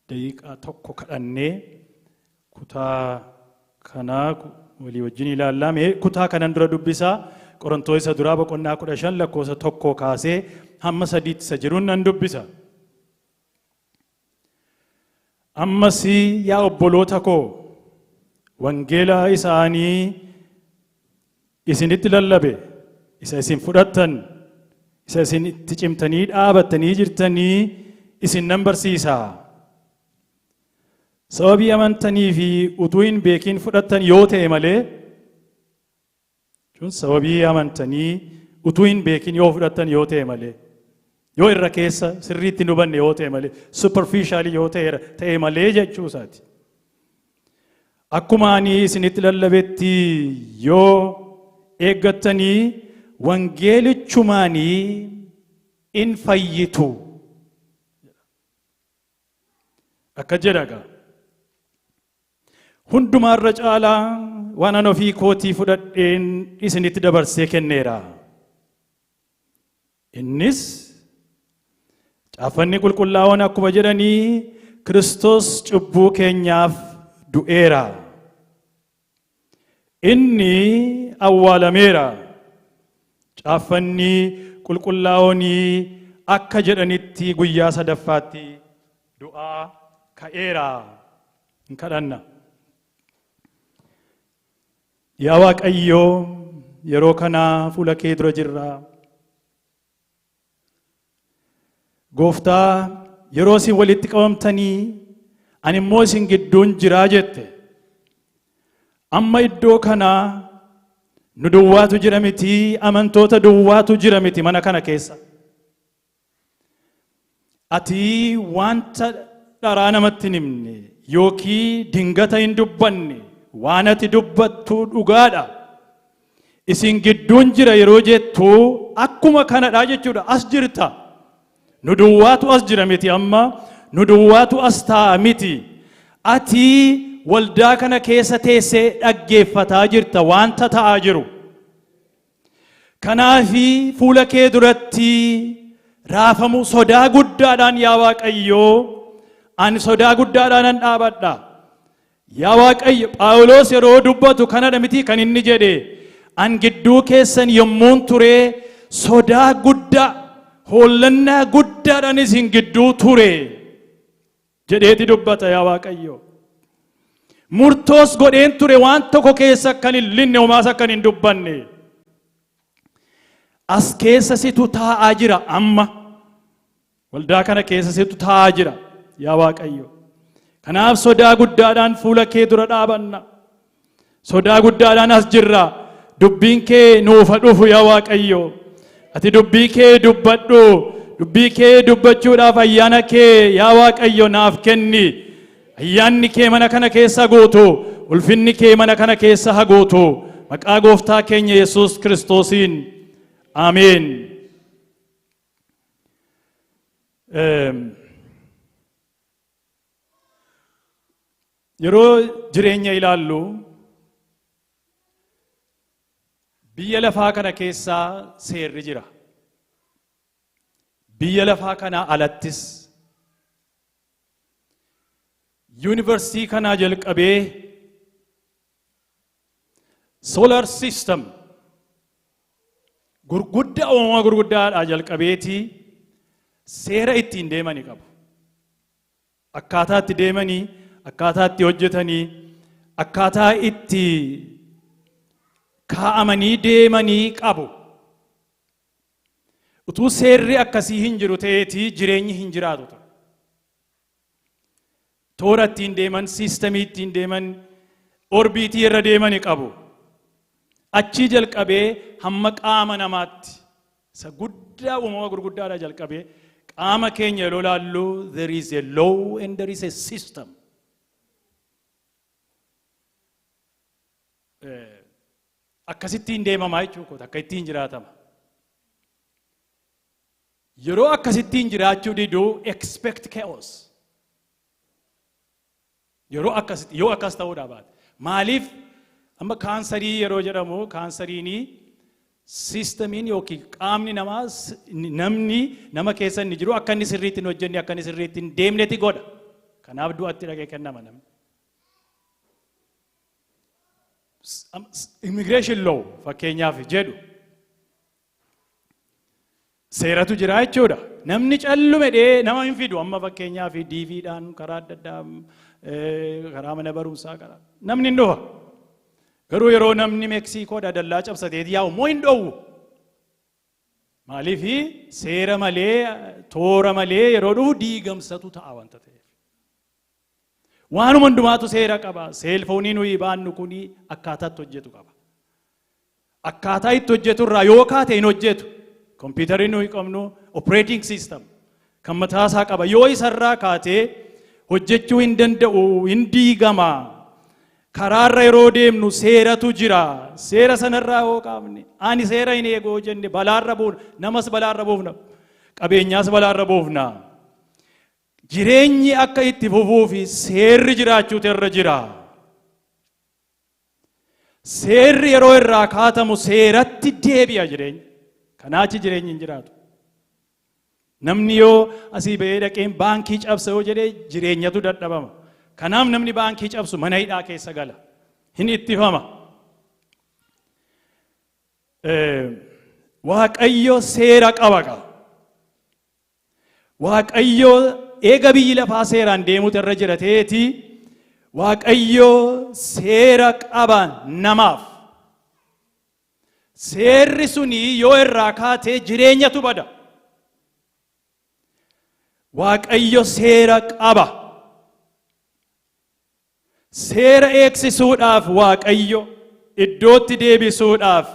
daqiiqaa tokko kadhannee kutaa kanaa walii wajjin ilaallame kutaa kanan dura dubbisaa Qorontoos isa duraa boqonnaa 15 lakkoofsa 1 kaasee hamma 3 isa jiruun nan dubbisa. Ammas yaa obboloota koo wangeela isaanii isinitti lallabe isa isin fudhattan isa isin itti cimtanii dhaabattanii jirtanii isin nan barsiisaa. Sababii amantanii fi utuu hin beekin fudhattan yoo ta'e malee sababii amantanii utuu hin beekin yoo fudhattan yoo ta'e malee yoo irra keessa sirriitti hin hubanne yoo ta'e malee superficially yoo ta'e malee jechuu isaati. Akkuma ani isinitti lallabetti yoo eeggattanii wangeelichumaanii in fayyitu. Akka jedhaga. Hundumaarra caalaa waan ani ofii kootii fudhadheen isinitti dabarsee kenneera. Innis caaffanni qulqullaa'oon akkuma jedhanii Kiristoos cubbuu keenyaaf du'eera. Inni awwaalameera. Caaffanni qulqullaa'oon akka jedhanitti guyyaa sadaffaatti du'aa ka'eera. Hin kadhanna. Yaa Waaqayyoo yeroo kana fuula kee dura jirra. Gooftaa yeroo isin walitti qabamtanii ani immoo isin gidduun jiraa jette. Amma iddoo kana nu duwwaatu jira miti, amantoota duwwaatu jira miti mana kana keessa. Ati wanta dharaa namatti hin himne yookiin dingata hin dubbanne waan ati dubbattu dhugaadha. Isin gidduun jira yeroo jettu akkuma kanadha jechuudha. As jirta. Nu duwwaatu as jira miti amma nu duwwaatu as taa'a miti. Ati waldaa kana keessa teessee dhaggeeffataa jirta wanta ta'aa jiru. Kanaafi fuula kee duratti raafamu sodaa guddaadhaan yaa Waaqayyoo ani sodaa guddaadhaan dhaabadha. Yaa Waaqayyo Phaawulos yeroo dubbatu kanadha miti kan inni jedhe an gidduu keessan yommuun ture sodaa guddaa hollannaa guddaadhaan isin gidduu ture jedheeti dubbata yaa Waaqayyo. Murtoos godheen ture waan tokko keessa kan hin linne homaas akkan hin dubbanne. As keessa situ taa'aa jira amma. Waldaa kana keessa situ taa'aa jira yaa Waaqayyo. Kanaaf sodaa guddaadhaan fuula kee dura dhaabanna. Sodaa guddaadhaan as jirra. Dubbiin kee nuuf dhufu yaa Waaqayyo. Ati dubbii kee dubbadhu. Dubbii kee dubbachuudhaaf ayyaana kee yaa Waaqayyo naaf kenni. Ayyaanni kee mana kana keessa guutu. Ulfinni kee mana kana keessa haa guutu. Maqaa Gooftaa keenya Yesuus Kiristoosiin. Ameen. Yeroo jireenya ilaallu biyya lafaa kana keessaa seerri jira. Biyya lafaa kana alattis yuunivarsiitii kanaa jalqabee solar system gurguddaa uumamaa gurguddaadhaa jalqabeetii seera ittiin deemanii qabu. Akkaataa itti deemanii, akkaataa itti hojjetanii, akkaataa itti kaa'amanii deemanii qabu. Utuu seerri akkasii hin jiru ta'eetii jireenyi hin jiraatu ture. Toora ittiin deeman, siistemii ittiin deeman, orbiitii irra deemanii qabu. Achii jalqabee hamma qaama namaatti isa guddaa uumama gurguddaadhaa jalqabee qaama keenya yeroo ilaallu there is a law and there is a system. Akkasittiin deemamaa jechuudha akka ittiin jiraatama. Yeroo akkasittiin jiraachuu diduu expect chaos. Yoo akkas ta'uudhaa baate maaliif amma kaansarii yeroo jedhamu kaansariin Siistamiin yookiin qaamni namaa namni nama keessa inni jiru akka inni sirriitti hin hojjenne akka inni sirriitti hin deemnetti godha. Kanaaf du'atti dhaqee kennama namni. Immigreeshin law fakkeenyaaf jedhu seeratu jira jechuudha. Namni callume dhee nama hin fidu amma fakkeenyaaf diiviidhaan karaa adda addaa karaa mana barumsaa karaa namni hin dhufa. Garuu yeroo namni Meksikoodhaa dallaa cabsateeti yaa'u moo hin dhoowwu. Maaliif seera malee toora malee yeroo dhufu diigamsatu ta'a wanta ta'eef. Waanuma hundumaatu seera qaba. Seelfoonii nuyi baannu kuni akkaataatti hojjetu qaba. Akkaataa itti hojjetu irraa yoo kaate hin hojjetu. Kompiitarri nuyi qabnu operating system kan mataasaa qaba. Yoo isarraa kaatee hojjechuu hin danda'u hin diigama. Karaarra yeroo deemnu seeratu jira. Seera sanarraa hoo qaabne ani seera hin eeguu jenne balaarra buufna. Namas balaarra buufna. Qabeenyaas balaarra buufna. Jireenyi akka itti fufuufi seerri jiraachuutu irra jira. Seerri yeroo irraa kaatamu seeratti deebi'a jireenya. Kanaachi jireenyi hin jiraatu. Namni yoo asii ba'ee dhaqeen baankii cabsa yoo jedhee jireenyatu dadhabama. Kanaaf namni baankii cabsu mana hidhaa keessa gala. Hin ittifama. Waaqayyo seera qaba. Waaqayyo eega biyyi lafaa seeraan deemuutu irra jira ta'eeti Waaqayyo seera qaba namaaf. Seerri suni yoo irraa kaatee jireenyatu bada. Waaqayyo seera qaba. Seera eegsisuudhaaf Waaqayyo iddootti deebisuudhaaf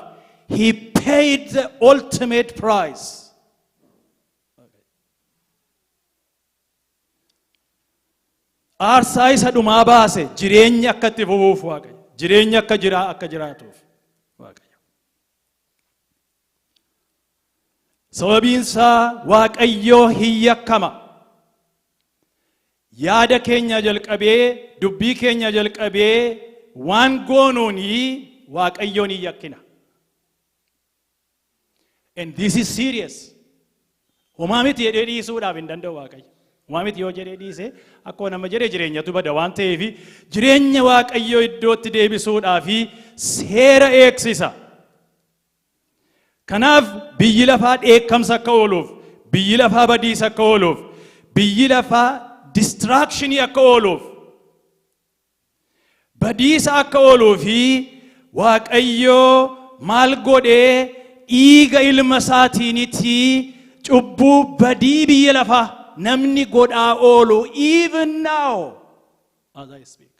he paid the ultimate price. Aarsaa isa dhumaa baase jireenya akka itti fufuuf Waaqayyo. Jireenya akka jiraatuuf Waaqayyo. Sababiinsaa Waaqayyo hin yakkama. Yaada keenya jalqabee dubbii keenya jalqabee waan goonuuni Waaqayyoon hin yakkina. And this is serious. Homaa miti jedhee dhiisuudhaaf hin danda'u Waaqayyo. Homaa miti yoo jedhee dhiise akkuma nama jedhee jireenyatu bada waan ta'eef jireenya Waaqayyoo iddootti deebisuudhaaf seera eegsisa. Kanaaf biyyi lafaa dheekkamsa akka ooluuf, biyyi lafaa badiisa akka ooluuf, biyyi lafaa distractionii akka ooluuf, badiisa akka ooluufi Waaqayyoo maal godhee dhiiga ilma isaatiiniti cubbuu badii biyya lafaa namni godhaa oolu even now as I speak.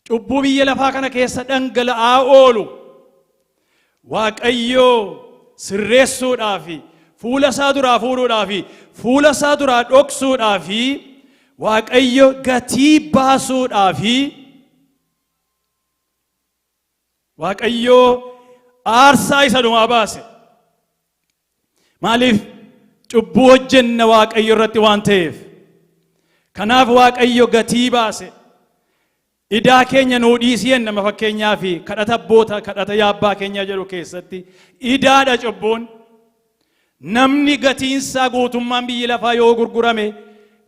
Cubbuu biyya lafaa kana keessa dhangala'aa oolu Waaqayyoo sirreessuudhaafi fuula isaa duraa fuudhuudhaafi fuula isaa duraa dhoksuudhaafi Waaqayyo gatii baasuudhaafi Waaqayyo aarsaa isa dhumaa baase. Maaliif cubbuu hojjenna Waaqayyo irratti waan ta'eef. Kanaaf Waaqayyo gatii baase. Idaa keenya nuu dhiisii nama fakkeenyaa fi kadhata abboota kadhata yaabbaa keenya jedhu keessatti idaadha cubbuun. Namni gatiinsaa guutummaan biyya lafaa yoo gurgurame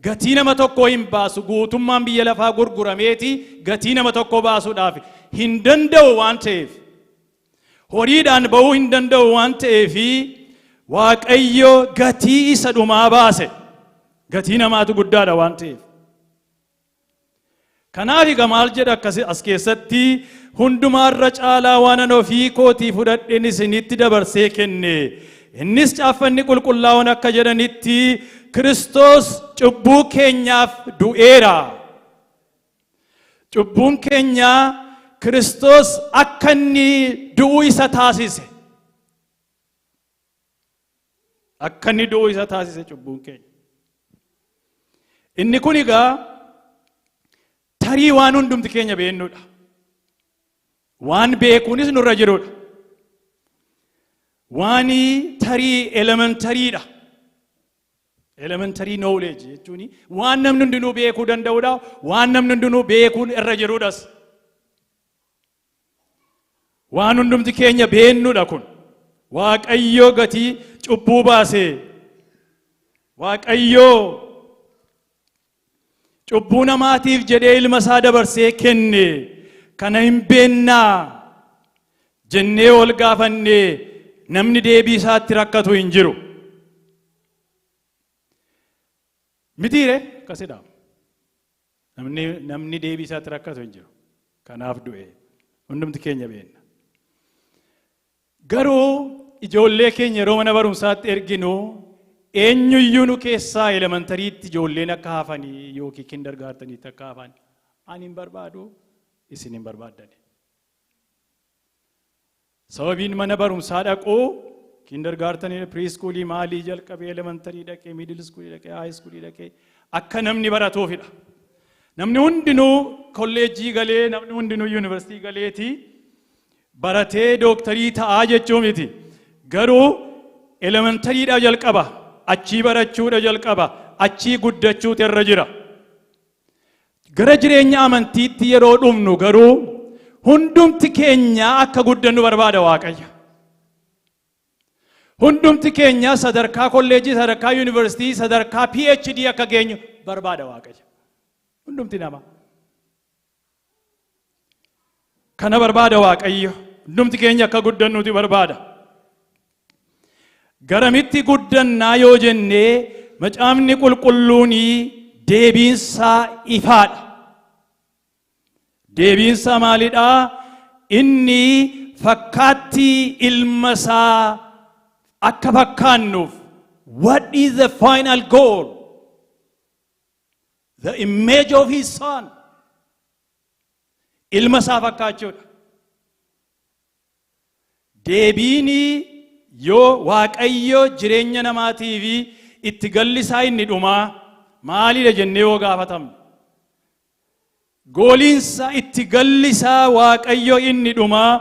gatii nama tokko hin baasu. Guutummaan biyya lafaa gurgurameeti gatii nama tokko baasuudhaaf hin danda'u waan ta'eef. Horiidhaan ba'uu hin danda'u waan ta'eef Waaqayyo gatii isa dhumaa baase. Gatii namaatu guddaadha waan ta'eef. Kanaaf maal jedha as keessatti hundumaarra caalaa waan ani ofii kootii fudhadheen isinitti dabarsee kenne. Innis caaffanni qulqullaa'oon akka jedhanitti Kiristoos cubbuu keenyaaf du'eera. Cubbuun keenya Kiristoos akka inni du'uu isa taasise. Akka inni du'uu isa taasise cubbuun keenya. Inni kun egaa tarii waan hundumti keenya beeknudha. Waan beekuunis nurra jirudha. Waan tarii elementariidha. Elementary knowledge jechuun waan namni hundinuu beekuu danda'udha. Waan namni hundinuu beekuun irra jirudhas. waan hundumti keenya beennudha kun. Waaqayyo gatii cubbuu baase. Waaqayyo cubbuu namaatiif jedhee ilma isaa dabarsee kenne. Kana hin beennaa jennee ol gaafannee namni deebii isaatti rakkatu hin jiru. Mitiire akkasidha. Namni deebii isaatti rakkatu hin jiru. Kanaaf du'e. Hundumti keenya beenna. Garuu ijoollee keenya yeroo mana barumsaatti erginu eenyuyyuu nu keessaa elementariitti ijoolleen akka hafanii yookiin kindergaarteniitti akka hafan ani hin barbaadu isin hin barbaaddani. Sababiin mana barumsaa dhaquu kindergaartenii preschoolii maalii jalqabee elementarii dhaqee middle schoolii dhaqee high schoolii dhaqee akka namni baratuufidha. Namni hundinuu kolleejjii galee namni hundinuu yuunivarsiitii galeeti baratee dooktarii ta'aa jechuu miti. Garuu elementariidha jalqaba, achii barachuudha jalqaba, achii guddachuutu irra jira. Gara jireenya amantiitti yeroo dhumnu garuu hundumti keenya akka guddannu barbaada Waaqayyo. Hundumti keenya sadarkaa kolleejjii, sadarkaa yuunivarsiitii, sadarkaa PhD akka geenyu barbaada Waaqayyo. Hundumti nama. Kana barbaada Waaqayyo. Hundumti keenya akka guddannuuti barbaada. Garamitti guddannaa yoo jennee macaafni qulqulluuni deebiinsaa ifaadha. Deebiinsaa maalidha? Inni fakkaattii ilma isaa akka fakkaannuuf. What is the final goal? The image of his son. Ilma isaa fakkaachuudha. Deebiini yoo Waaqayyo jireenya namaatii fi itti galli isaa inni dhumaa maalidha jennee yoo gaafatamne. Gooliinsa itti galli isaa Waaqayyo inni dhumaa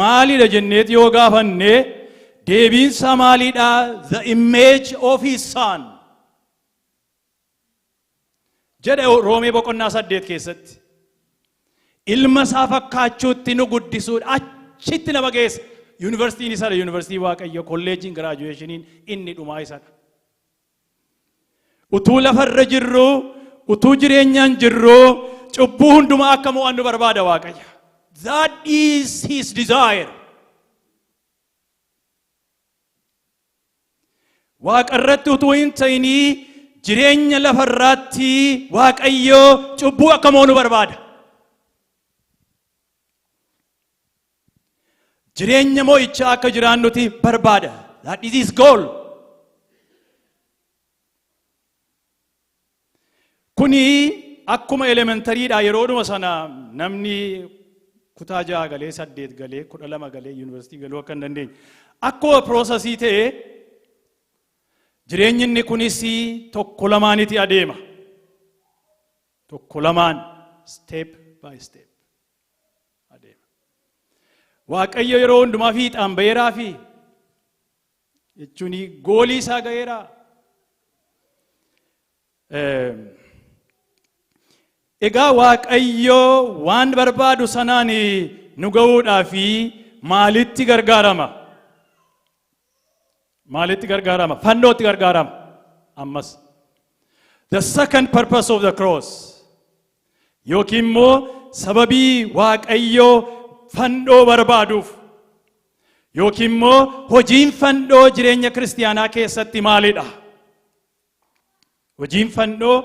maalidha jenneeti yoo gaafanne deebiinsa maalidha? The image of his son. Jedhe Roomee boqonnaa 8 keessatti. Ilma isaa fakkaachuutti nu guddisuudha. Achitti nama geessa. Yuunivarsiitiin isaadha. Yuunivarsiitii Waaqayyo, kolleejiin giraajuweeshiniin inni dhumaa isaadha. Utuu lafarra jirru, utuu jireenyaan jirru, cubbuu hundumaa akka mo'annu barbaada Waaqayyo. That is his desire. Waaqarratti utuu hin ta'inii jireenya lafarraatti Waaqayyo cubbuu akka mo'annu barbaada. Jireenya mo'ichaa akka jiraannuti barbaada. That is his goal. Kuni akkuma elementariidha yeroodhuma sana namni kutaa 6 galee 8 galee 12 galee yuunivarsiitii galuu akka hin dandeenye. Akkuma piroosasii ta'e jireenyi inni kunis tokko lamaaniti adeema. Tokko lamaan step by step. Waaqayyo yeroo hundumaa fiixaan baheeraa fi jechuun goolii isaa gaheera. Egaa Waaqayyo waan barbaadu sanaan nu ga'uudhaa fi maalitti gargaarama? Maalitti gargaarama? Fannootti gargaarama. Ammas. The second purpose of the cross. Yookiin immoo sababii Waaqayyo fannoo barbaaduuf yookiin immoo hojiin fannoo jireenya kiristiyaanaa keessatti maalidha? Hojiin fannoo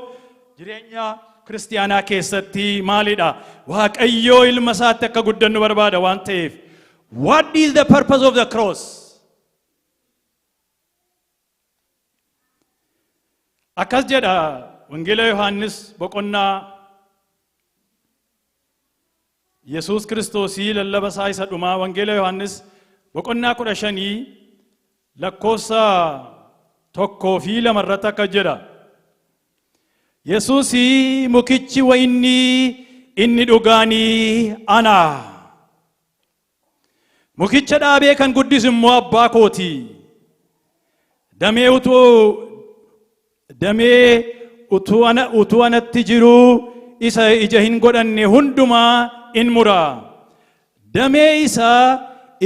jireenya kiristiyaanaa keessatti maalidha? Waaqayyo ilma isaatti akka guddannu barbaada waan ta'eef. What is the purpose of the cross? Akkas jedha Wangeela Yohaannis boqonnaa Yesuus Kiristoosii lallaba isaa isa dhumaa Wangeela Yohaannis boqonnaa 15 lakkoofsa 1 fi 2 irratti akka jedha. Yesuusii mukichi wayinni inni dhugaanii ana. Mukicha dhaabee kan guddisu immoo abbaa kooti. Damee utuu anatti jiru isa ija hin godhanne hundumaa in mura. damee isaa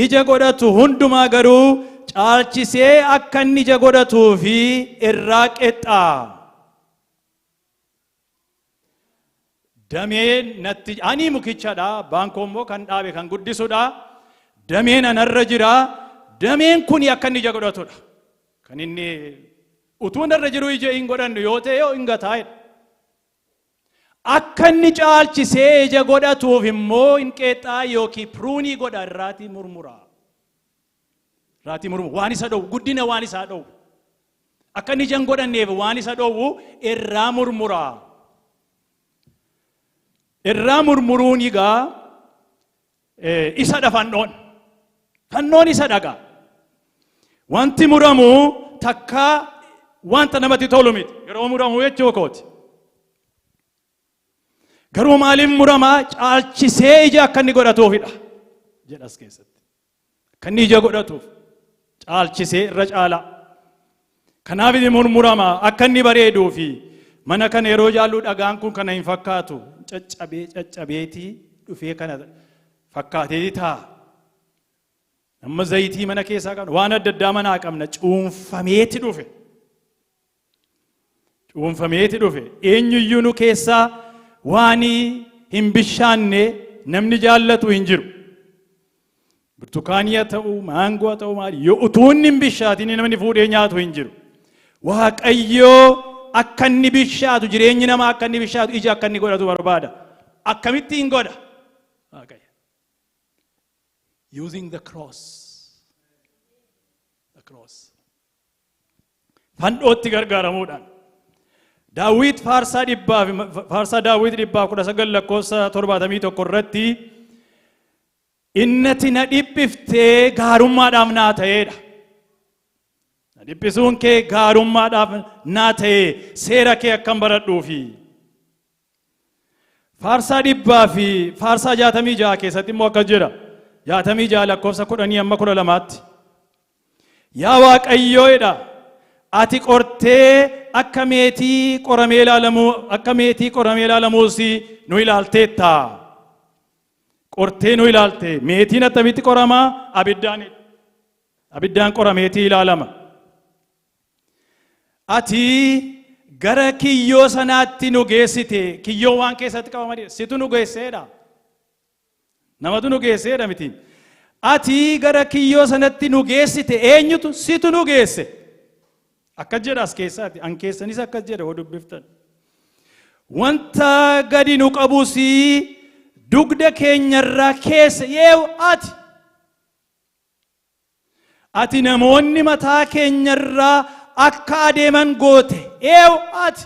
ija godhatu hundumaa garuu caalchisee akka inni ija godhatuu fi irraa qexxaa. Dameen natti ani mukichadha, baankoo immoo kan dhaabe kan guddisudha. Dameen anarra jira. Dameen kun akka inni ija godhatudha. Kan inni utuu narra jiru ija hin godhannu yoo ta'e yoo hin gataa'edha. Akka inni caalchisee ija godhatuuf immoo hin qexxaa yookiin pruunii godha, irraatii murmura. Irraatii murmura waan isa dhowwu, guddina waan isaa dhowwu. Akka inni ija hin godhanneef waan isa dhowwu irraa murmura. Irraa murmuruun egaa isadha fannoon. Fannoon isa dhagaa. Wanti muramu takka wanta namatti tolu miti. Yeroo muramu jechuu kooti. Garuu maaliin muramaa caalchisee ija akka inni godhatuufidha jedhas keessatti. Akka inni ija godhatuuf caalchisee irra caalaa. Kanaaf inni murmuramaa akka inni bareeduufi mana kana yeroo jaallu dhagaan kun kana hin fakkaatu. Caccabeetii dhufee kana fakkaateeti ta'a. Amma zayitii mana keessaa qabna, waan adda addaa manaa qabna, cuunfameeti dhufe. Cuunfameeti dhufe. Eenyuyyuu nu keessaa waan hin bishaanne namni jaallatu hin jiru. Burtukaanii haa ta'u, maangoo haa ta'u maali, yoo utuu hin bishaatiin namni fuudhee nyaatu hin jiru. Waaqayyoo akka inni bishaatu, jireenyi namaa akka inni bishaatu, ija akka inni godhatu barbaada. Akkamitti hin godha? Using the cross. The cross. Fannootti gargaaramuudhaan. Daawit faarsaa Daawit 19:71 irratti innati na dhiphiftee gaarummaadhaaf naa ta'eedha. Na dhiphisuun kee gaarummaadhaaf naa ta'ee seera kee akkan baradhuufi. Faarsaa 66 keessatti immoo akkas jedha. 66:10-12. Yaa Waaqayyoodha, ati qortee akka meetii qoramee ilaalamuus nu ilaalteetta. Qortee nu ilaalte. Meetiin attamitti qoramaa? Abiddaan qorameetii ilaalama. Ati gara kiyyoo sanaatti nu geessite. Kiyyoo waan keessatti qabamadhe situ nu geesseedha. Namatu nu geesseedha miti. Ati gara kiyyoo sanatti nu geessite. Eenyutu? Situ nu geesse. Akkas jedha as keessaati. An keessanis akkas jedha hoo dubbiftan. Wanta gadi nu qabus dugda keenyarraa keessa yeewu ati namoonni mataa keenyarraa akka adeeman goote. Yeewu ati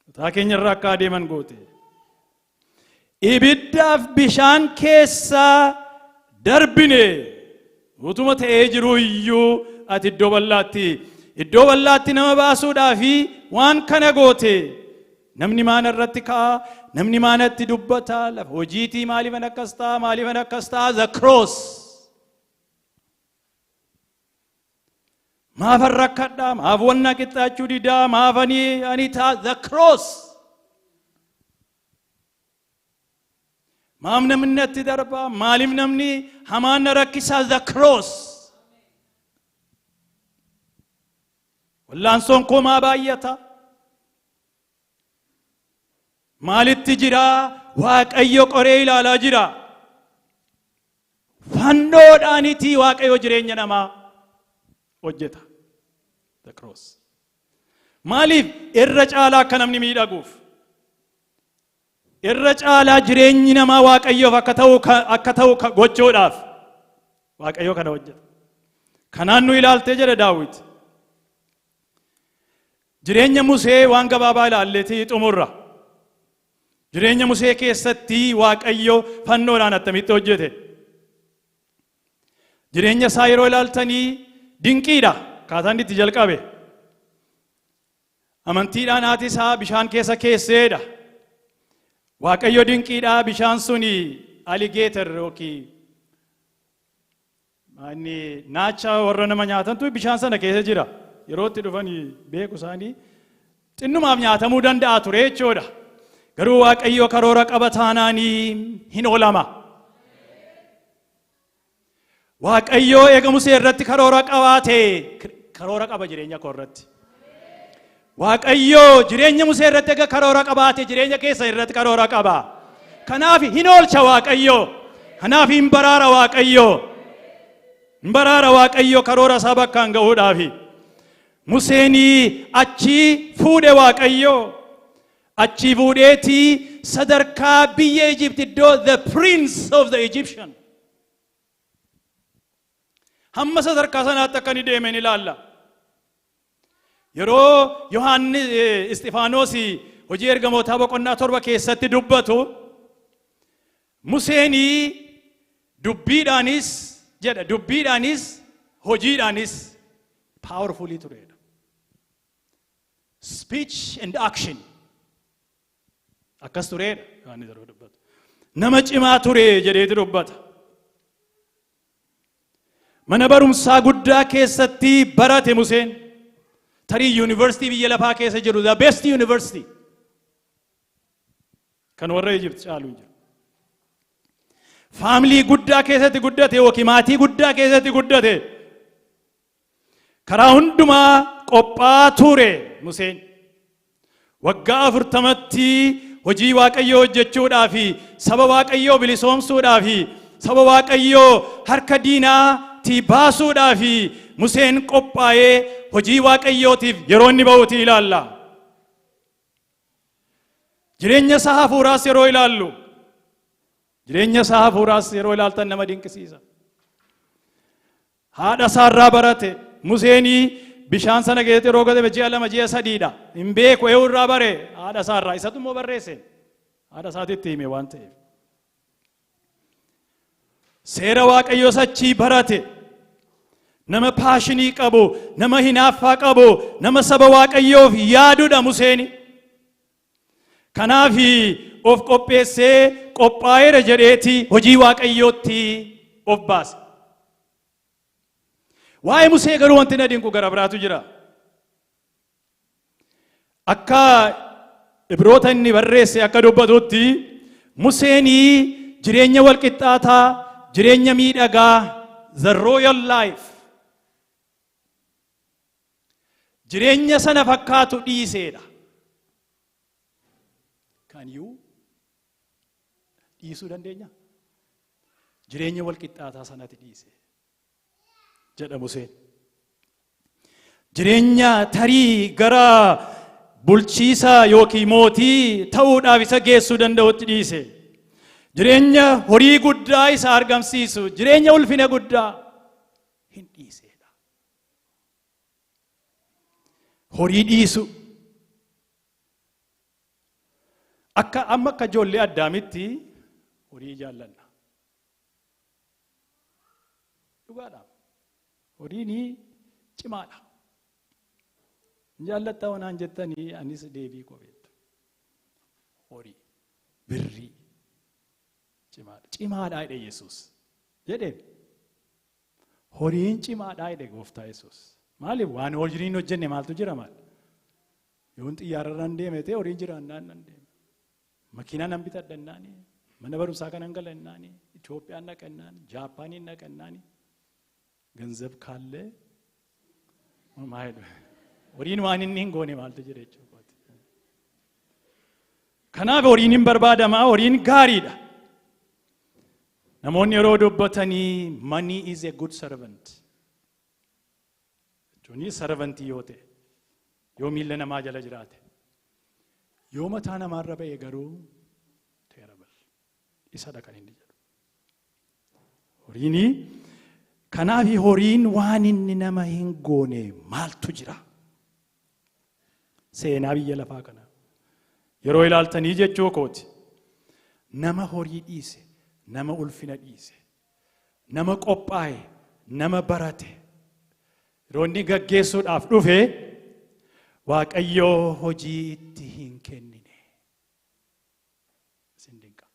mataa keenyarraa akka adeeman goote. Ibiddaaf bishaan keessaa darbine utuma ta'ee jiru iyyuu ati iddoo bal'aatti nama baasuudhaafi waan kana goote. Namni maana irratti ka'a, namni maanatti dubbata, lafa hojiitii maaliifan akkas ta'a, the cross. Maafan rakkadha, maaf wanna qixxaachuu didaa, maafanii ani ta'a, the cross. Maaf namni natti darba, maaliif namni hamaan na rakkisaa, the cross. Wallaansoon koo maa baay'ata. Maalitti jira? Waaqayyo qoree ilaalaa jira. Fannoodhaanitii Waaqayyo jireenya namaa hojjeta. The cross. Maaliif? Irra caalaa akka namni miidhaguuf. Irra caalaa jireenyi namaa Waaqayyoof akka ta'u gochuudhaaf Waaqayyo kana hojjeta. Kanaan nu ilaaltee jedha Daawit. Jireenya Musee waan gabaabaa ilaalleetii xumurra. Jireenya Musee keessatti Waaqayyo fannoodhaan attamitti hojjete. Jireenya isaa yeroo ilaaltanii dinqiidha. Kaataan itti jalqabe. Amantiidhaan haati isaa bishaan keessa keesseedha. Waaqayyo dinqiidha. Bishaan suni aligeetar yookiin naacha warra nama nyaatantu bishaan sana keessa jira. Yeroo itti dhufanii beeku isaanii xinnumaaf nyaatamuu danda'a ture jechuudha. Garuu Waaqayyo karoora qaba taanaanii hin oolama. Waaqayyoo eega Musee irratti karoora qabaate karoora qaba jireenya koo irratti. Waaqayyoo jireenya Musee irratti eega karoora qabaate jireenya keessa irratti karoora qaba. Kanaaf hin oolcha Waaqayyoo. Kanaaf hin baraara Waaqayyoo. Hin baraara Waaqayyoo karoora isaa bakkaan ga'uudhaafi. Museen achi fuudhe Waaqayyoo. Achi fuudheetii sadarkaa biyya Egypt iddoo the prince of the Egyptian. Hamma sadarkaa sanaatti akka inni deemeen ilaalla. Yeroo Yohaannis Isxifaanos hojii ergamootaa boqonnaa 7 keessatti dubbatu Museen dubbiidhaanis jedha dubbiidhaanis hojiidhaanis powerfully turedha. Speech and action akkas turedha Yohaannis yeroo dubbatu. Nama cimaa ture jedheeti dubbata. Mana barumsaa guddaa keessatti barate Museen. Tarii university biyya lafaa keessa jiru the best university. Kan warra Egypt caalu jiru. Family guddaa keessatti guddate yookiin maatii guddaa keessatti guddate. Karaa hundumaa qophaa ture Museen. Waggaa 40tti hojii Waaqayyoo hojjechuudhaaf saba Waaqayyoo bilisoomsuudhaaf saba Waaqayyoo harka diinaa baasuudhaaf Museen qophaa'ee hojii Waaqayyootiif yeroo inni ba'uuti ilaalla. Jireenya isaa hafuuraas yeroo ilaallu jireenya isaa hafuuraas yeroo ilaaltan nama dinqisiisa. Haadha isaarraa barate Museen bishaan sana keessatti yeroo gate ji'a 2 ji'a 3dha. Hin beeku irraa bare haadha isaarraa isatu immoo barreesse. Haadha isaatitti hime waan ta'eef. Seera Waaqayyoo sachii barate. Nama paashinii qabu, nama hinaaffaa qabu, nama saba Waaqayyoof yaadudha Museen. Kanaaf of qopheessee qophaa'eera jedheeti hojii Waaqayyootti of baase. Waa'ee Musee garuu wanti na dinqu gara biraatu jira. Akka Ibroota inni barreesse akka dubbatutti Museen jireenya walqixxaataa, jireenya miidhagaa, the royal life. Jireenya sana fakkaatu dhiiseedha. Kan dhiisuu dandeenya? Jireenya walqixxaataa sanatti dhiise jedha Museen. Jireenya tarii gara bulchiisa yookiin mootii ta'uudhaaf isa geessuu danda'utti dhiise. Jireenya horii guddaa isa argamsiisu, jireenya ulfina guddaa hin dhiise. Horii dhiisu. Amma akka ijoollee Addaamitti horii jaallanna. Dhugaadha. Horiin cimaadha. Jaallattaa waan jettanii anis deebii qobeettu. Horii, birrii, cimaadha. Cimaadhaa jedhe Yesuus. Jedheen. Horiin cimaadhaa jedhe Gooftaa Yesuus. Maaliif waan horiin hojjenne maaltu jira maal? Yoon xiyyaararraan deemete horiin jiraannaan nan deema. Makiinaa nan bitadhannaani, mana barumsaa kanan galannaani, Itoophiyaan naqannaani, Jaappaaniin naqannaani. Ganzab kaalle horiin waan inni hin goone maaltu jira jechuudha. Kanaaf horiin hin barbaadamaa, horiin gaariidha. Namoonni yeroo dubbatanii money is a good servant. Jechuun servantii yoo ta'e, yoo miila namaa jala jiraate, yoo mataa namaarra ba'e garuu terrible. Isadha kan inni jedhu. Horiini kanaaf horiin waan inni nama hin goone maaltu jira? Seenaa biyya lafaa kana yeroo ilaaltanii jechuu kooti nama horii dhiise, nama ulfina dhiise, nama qophaa'e, nama barate yeroo inni gaggeessuudhaaf dhufe Waaqayyoo hojii itti hin kennine. Sindinqa.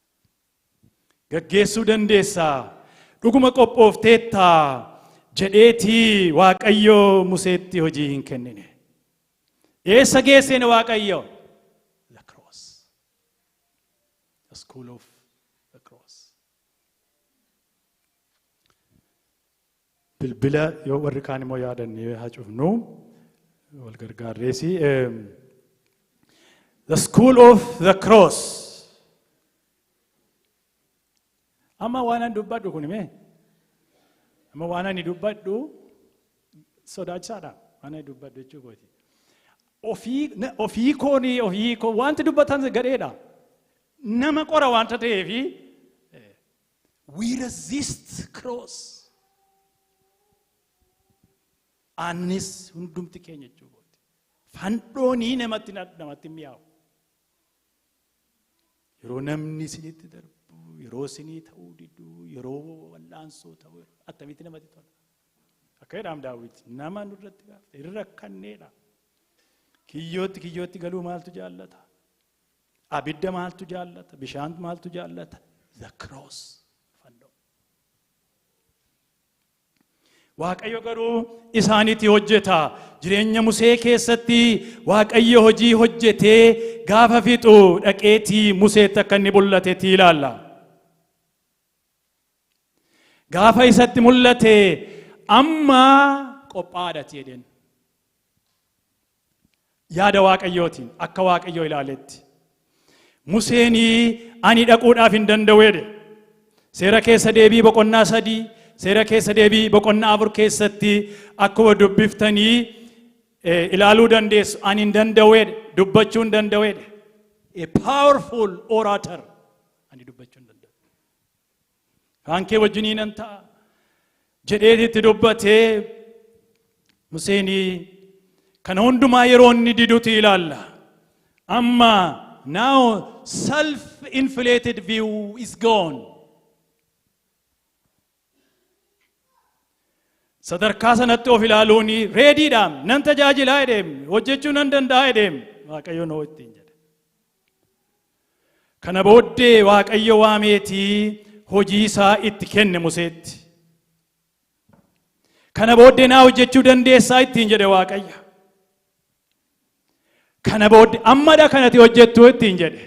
Gaggeessuu dandeessaa, dhuguma qophoofteettaa jedheetii Waaqayyoo Museetti hojii hin kennine. Eessa geessine Waaqayyoo? The cross. The school of the cross. bilbila yoo warri kaan immoo yaadannee haa cufnu wal gargaarreesi. The School of the Cross. Amma waan ani dubbadhu kun mee? Amma waan ani dubbadhu sodaachisaadha. Waan ani dubbadhu jechuu kooti. Ofii koo wanti dubbatan gadheedha. Nama qora wanta ta'eefi we resist cross. Anis hundumti keenya jechuu kooti. Fandoonii namatti mi'aawu. Yeroo namni isinitti darbu, yeroo isinii ta'uu diddu, yeroo wallaansoo ta'u attamitti namatti tola. Akka jedhaam Daawit nama nurratti gaafate irra kanneedha. Kiyyootti galuu maaltu jaallata? Abidda maaltu jaallata? Bishaan maaltu jaallata? The cross. Fannoo. Waaqayyo garuu isaanitti hojjeta. Jireenya Musee keessatti Waaqayyo hojii hojjetee gaafa fixu dhaqeetii Museetti akka inni mul'atetti ilaalla. Gaafa isatti mul'ate amma qophaadha jedheen. Yaada Waaqayyootiin akka Waaqayyo ilaaletti. Museen ani dhaquudhaaf hin danda'u jedhe. Seera keessa deebii boqonnaa 3, seera keessa deebii boqonnaa 4 keessatti akkuma dubbiftanii ilaaluu dandeessu ani hin danda'u jedhe, dubbachuu hin danda'u jedhe. A powerful orator. Ani dubbachuu hin danda'u. Kan kee wajjiniin nan ta'a jedheetitti dubbatee Museen kana hundumaa yeroo inni diduuti ilaalla. Amma now self-inflated view is gone. Sadarkaa sanatti of ilaaluun reediidhaan nan tajaajilaa jedheem hojjechuu nan danda'a jedheem Waaqayyo noo ittiin jedhe. Kana booddee Waaqayyo waameetii hojii isaa itti kenne Museetti. Kana booddee naa hojjechuu dandeessaa ittiin jedhe Waaqayyo. Kana booddee ammadha kanatti hojjettu ittiin jedhe.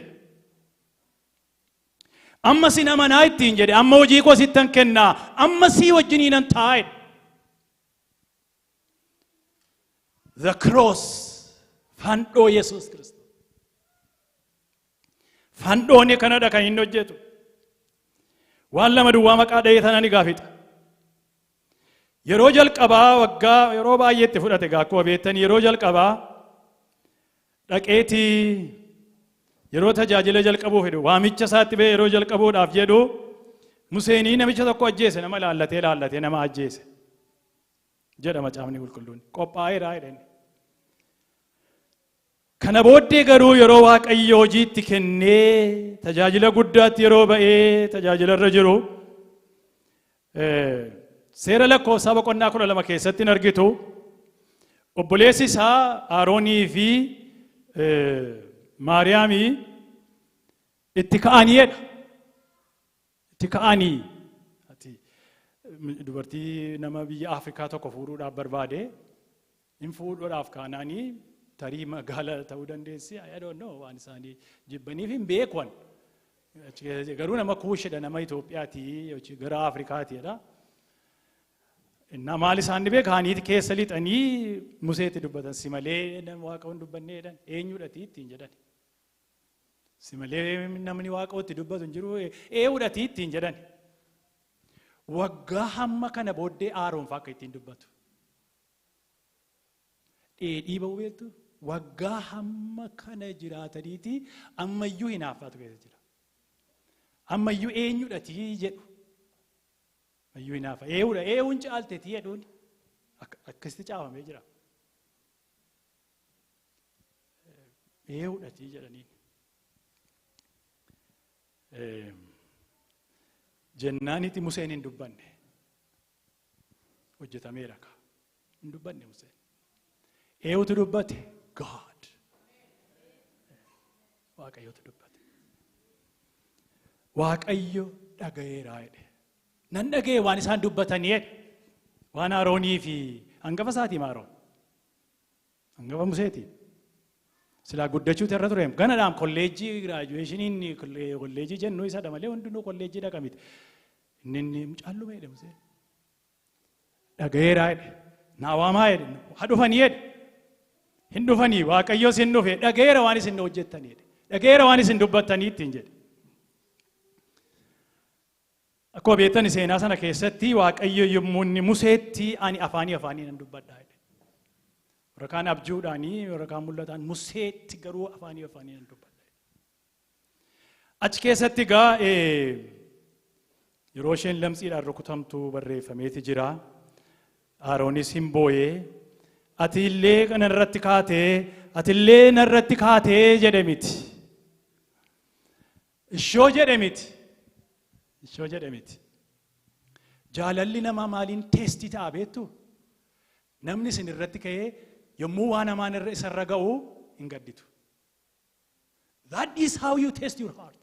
Amma sin amanaa ittiin jedhe. Amma hojii koo sittan kennaa. Amma sii wajjiniin nan taa'e. The cross. Fandoo Yesuus Kiristoos. Fandoon kanadha kan inni hojjetu. Waan lama duwwaa maqaa dhaheetan ani gaafita. Yeroo jalqabaa waggaa yeroo baay'eetti fudhate akkuma beektan yeroo jalqabaa dhaqeetii yeroo tajaajila jalqabuu fedhu waamicha isaatti ba'e yeroo jalqabuudhaaf jedhu Museenii namicha tokko ajjeese nama laallatee nama ajjeese jedha macaafni qulqulluun qophaa'eera jedhani. Kana booddee garuu yeroo Waaqayyo hojiitti kennee tajaajila guddaatti yeroo ba'ee tajaajila irra jiru seera lakkoofsaa boqonnaa 12 keessatti hin argitu obboleessi isaa Aroonii fi Maariyaamii itti ka'aniidha. Itti ka'anii dubartii nama biyya Afrikaa tokko fuudhuudhaaf barbaade hin fuudhuudhaaf kaanaanii tarii magaalaa ta'uu dandeessi. I don't know waan isaanii jibbaniif hin beekwan. Garuu nama kuushidha nama Itoophiyaati gara Afrikaatiidha. Maal isaan dhibee kaaniiti keessa lixanii Museetti dubbatan si malee Waaqayyoon dubbanneedhaan eenyudhati ittiin jedhan. Si malee namni Waaqayyootti dubbatu hin jiru eenyudhati ittiin jedhan. Waggaa hamma kana booddee Aaroon fa'aa akka ittiin dubbatu. Dheedhii ba'uu beektu waggaa hamma kana jiraataniiti ammayyuu hinaaffaatu keessa jira. Ammayyuu eenyudhati jedhu. Ayyuu hinaafa eewuun caalteetii jedhuun akkasitti caafamee jira. Eewudhatii jedhaniin. Jennaanitti Museen hin dubbanne. Hojjetameera ka. Hin dubbanne Museen. Eewutu dubbate God. Waaqayyotu dubbate. Waaqayyo dhagayeeraa jedhe. Nan dhagee waan isaan dubbatanii waan Aroonii fi hangafa isaatii Aaroon. Hangafa Museetii. Silaa guddachuutu irra ture. Ganadhaan kolleejjii giraajuweeshiniin kolleejjii jennu isadha malee hundinuu kolleejjii dhaqamiti. Inni mucaalluma jedhe Museen. dhagayeeraa jedhe naa waamaa jedhe haa dhufanii jedhe hin dhufanii waaqayyoos hin dhufe dhagayeera waan isin hojjettanii jedhe dhagayeera waan isin dubbattanii ittiin jedhe. Akkuma beektan seenaa sana keessatti waaqayyo yommuu inni Museetti ani afaanii nan dubbadhaa jedhe. Warra kaan abjuudhaanii warra kaan mul'ataan Museetti garuu afaanii nan dubbadhaa. Achi keessatti egaa yeroo isheen lamxiidhaan rukutamtu barreeffameeti jira. Aroonis hin boo'ee ati illee narratti kaatee ati illee narratti kaatee jedhe miti. Ishoo jedhe miti. Ishoo jedhe miti. Jaalalli namaa maaliin teestii ta'a beektu? Namni isin irratti ka'ee yommuu waan hamaan isarra ga'u hin gadditu. That is how you test your heart.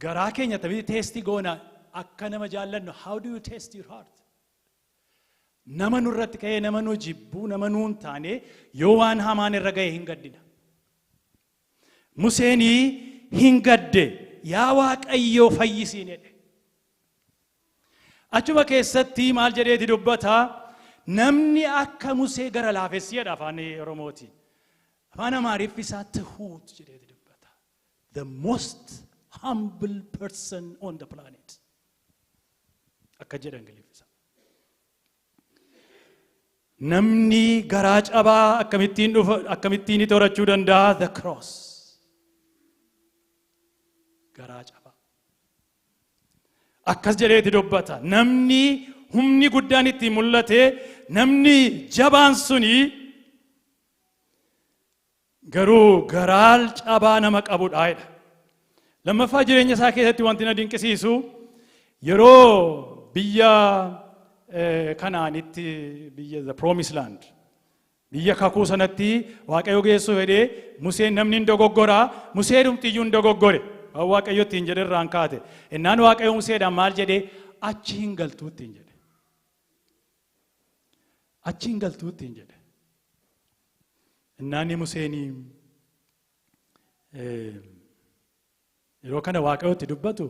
Garaa keenya tabii teestii goona akka nama jaallannu how do you test your heart? Nama nurratti ka'ee nama nu jibbuu nama nuun taane yoo waan hamaan irra ga'e hin gaddina. Museenii hin gadde yaa Waaqayyoo fayyisiin jedhe. Achuma keessatti maal jedheeti dubbata namni akka Musee gara laafessi jedha afaan Oromooti. Afaan Amaariffaa Tihuut jedheeti dubbata. The most humble person on the planet. Akka jedha Ingiliffisa. Namni garaa cabaa akkamittiin itti horachuu danda'a? The cross. Garaa cabaa. Akkas jedheeti dubbata. Namni humni guddaan itti mul'ate namni jabaan suni garuu garaa cabaa nama qabudha jedha. Lammaffaa jireenya isaa keessatti wanti na dinqisiisu yeroo biyya Kanaanitti biyya the promised land biyya kakuu sanatti Waaqayyo geessu fedhee Museen namni hin dogoggora Musee dhumtiyyuu hin dogoggore Waaqayyo ittiin jedhe irraan kaate innaan Waaqayyo Museedhaan maal jedhee achi hin galtuu ittiin jedhe achi hin galtuu ittiin jedhe innaan Museenii yeroo kana Waaqayyotti dubbatu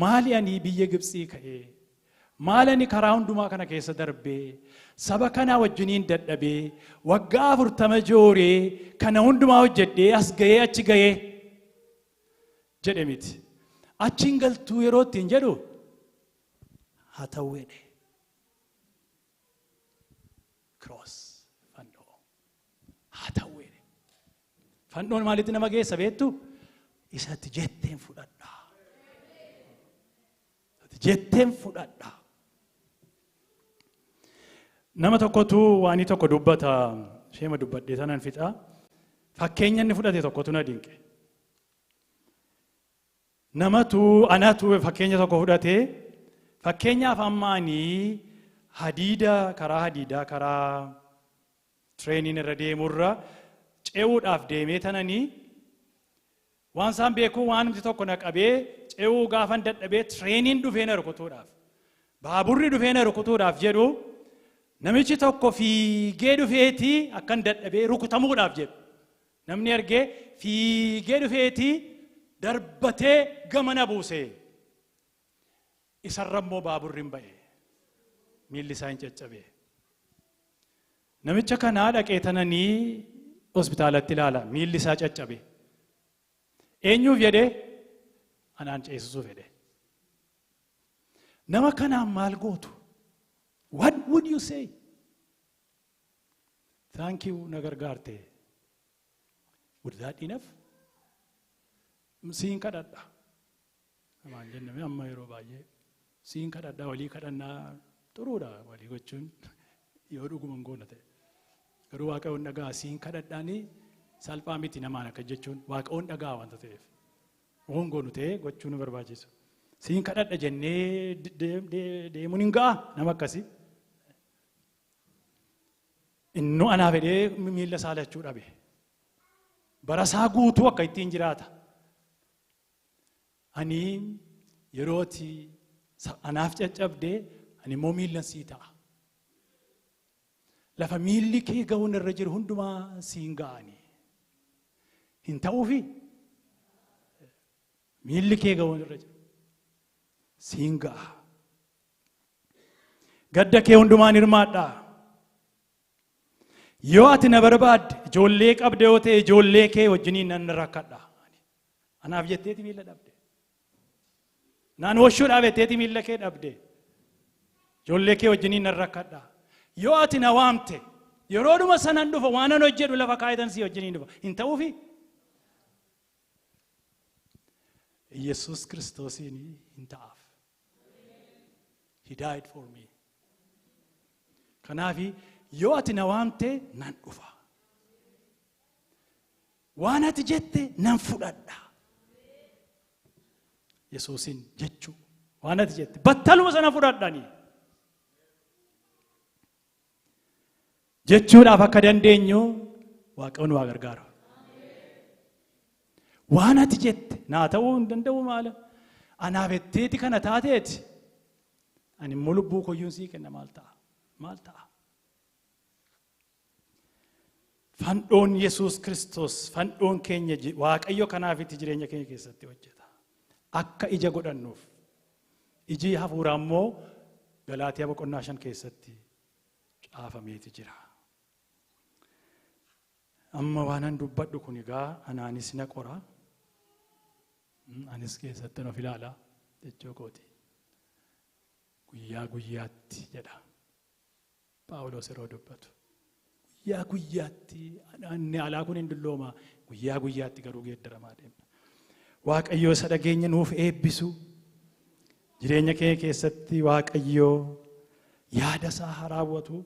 maali ani biyya Gibxii ka'ee maal ani karaa hundumaa kana keessa darbee saba kana wajjiniin dadhabee waggaa 40 jooree kana hundumaa hojjedhee as ga'ee achi ga'ee jedhe miti. Achi hin galtuu yeroo ittiin jedhu haa ta'uu jedhe. Cross fannoo haa ta'uu jedhe. Fannoon maalitti nama geessa beektu? Isatti jetteen fudhadhaa. Jetteen fudhadhaa. Nama tokkotu waanii tokko dubbata sheema dubbadhee sanan fixa. Fakkeenya inni fudhate tokkotu na dinqe. Anatu fakkeenya tokko fudhate fakkeenyaaf ammaanii hadiidaa karaa tireeniin irra deemurra ce'uudhaaf deemee tananii waan isaan beekuu waan namti tokko na qabee ce'uu gaafan dadhabee tireeniin dhufee na rukutuudhaaf baaburri dhufee na rukutuudhaaf jedhu namichi tokko fiigee dhufeetii akkan dadhabee rukutamuudhaaf jedhu namni argee fiigee dhufeetii darbatee gamana buusee isarra immoo baaburri hin ba'e miilli isaa hin caccabee namicha kanaa dhaqee tananii hospitaalatti ilaala miilli isaa caccabe eenyuuf jedhee anaan ceesisuuf jedhee nama kanaan maal gootu? What would you say? Thank you na gargaarte. Would that enough? Siin kadhadha. Amaan jenname amma yeroo baay'ee siin kadhadha walii kadhannaa xuruudha walii gochuun yoo dhuguma hin goone ta'e. Garuu Waaqayyoon dhagaa siin kadhadhaanii salphaa miti namaan akka jechuun Waaqayyoon dhagaa wanta ta'eef. Waan goonu ta'e gochuu nu barbaachisa. Siin kadhadha jennee deemuun hin ga'a nama akkasii. Innu anaa fedhee miila isaa lachuu dhabe. Bara isaa guutuu akka ittiin jiraata. Ani yerooti anaaf caccabdee ani immoo miilan sii ta'a. Lafa miilli kee ga'uun irra jiru hundumaa siin ga'anii. Hin ta'uufi miilli kee ga'uun irra jiru siin ga'a. Gadda kee hundumaan hirmaadhaa. Yoo ati na barbaadde ijoollee qabde yoo ta'e ijoollee kee wajjiniin nan rakkadha. Anaaf jetteeti miila dhabde. Naan washuudhaaf jetteeti miila kee dhabde. Ijoollee kee wajjiniin nan rakkadha. Yoo ati na waamte yeroodhuma sanan dhufa waan an hojjedhu lafa kaayitan si wajjiniin dhufa. Hin ta'uufi? Yesus Kiristoosiin hin ta'aaf. He died for me. Kanaafi yoo ati na waamte nan dhufa. Waan ati jette nan fudhadha. Yesuusin jechuu waan ati jette battaluma sana fudhadhanii. Jechuudhaaf akka dandeenyu Waaqayyoon waa gargaara. Waan ati jette naa ta'uu hin danda'u maala. Anaaf jetteeti kana taateeti. Ani immoo lubbuu koyyuun sii kenna maal ta'a? Maal ta'a? Fandoon Yesuus Kiristoos fandoon keenya Waaqayyo kanaafitti jireenya keenya keessatti hojjeta. Akka ija godhannuuf. Iji hafuuraa immoo Galaatiyaa boqonnaa 5 keessatti caafameeti jira. Amma waan an dubbadhu kun egaa anaanis na qora. Anis keessatti of ilaala jechuu kooti. Guyyaa guyyaatti jedha Phaawulos yeroo dubbatu. Guyyaa guyyaatti inni alaa kun hin dullooma. Guyyaa guyyaatti garuu geeddaramaa deemna. Waaqayyo isa dhageenya nuuf eebbisu. Jireenya keenya keessatti Waaqayyo yaada isaa haa raawwatu.